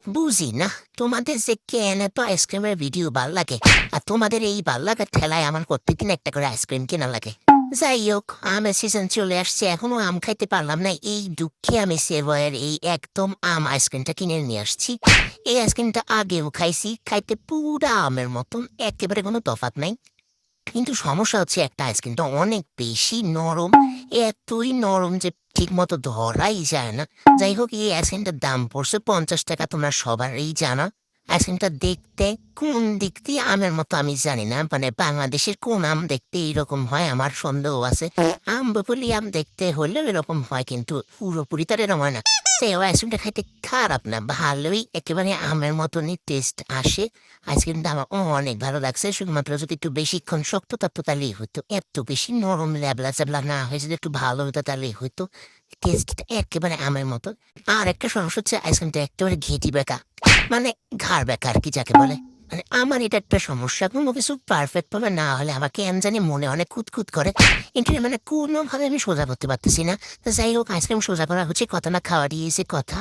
বুঝি না তোমাদের যে কেন এত আইসক্রিমের ভিডিও ভাল লাগে, আর তোমাদের এই ভাল লাগার ঠেলায় আমার প্রত্যেকদিন একটা করে আইসক্রিম কেনা লাগে। যাই হোক, আমের সিজন চলে আসছে, এখনো আম খাইতে পারলাম না। এই দুঃখে আমি সেভয়ের এই একদম আম আইসক্রিমটা কিনে নিয়ে আসছি। এই আইসক্রিমটা আগেও খাইছি, খাইতে পুরা আমের মতন, একেবারে কোনো তফাৎ নাই। কিন্তু সমস্যা হচ্ছে একটা, আইসক্রিমটা অনেক বেশি নরম, এতই নরম যে ঠিক মতো ধরাই যায় না। যাই হোক, এই আইসক্রিমটার দাম পড়ছে 50 টাকা, তোমরা সবারই জানা। আইসক্রিমটা দেখতে কোন দিক দিয়ে আমের মতো আমি জানি না, মানে বাংলাদেশের কোন আম দেখতে এরকম হয় আমার সন্দেহ আছে। আম বলি আম দেখতে হলেও এরকম হয়, কিন্তু পুরোপুরি তার এরকম হয় না। সেও আইসক্রিমটা খাইতে খারাপ না, ভালোই, একেবারে আমের মতনই টেস্ট আসে। আইসক্রিমটা আমার অনেক ভালো লাগছে, শুধুমাত্র যদি একটু বেশিক্ষণ শক্ত থাকতো তাহলেই হইতো, এত বেশি নরম ল্যাবলা চ্যাবলা না হয়ে যদি একটু ভালো হতো তাহলেই হইতো। টেস্টটা একেবারে আমের মতো। আর একটা সমস্যা হচ্ছে আইসক্রিমটা একেবারে ঘেঁটি বেঁকা, মানে ঘাড় বেঁকা আর কি যাকে বলে। মানে আমার এটা একটা সমস্যা, কোনো কিছু পারফেক্ট ভাবে না হলে আমাকে কেন জানি মনে অনেক খুঁতখুত করে। এটা মানে কোনোভাবে আমি সোজা করতে পারতেছি না। তো যাই হোক, আইসক্রিম সোজা করা হচ্ছে কথা, না খাওয়া দিয়েছে কথা।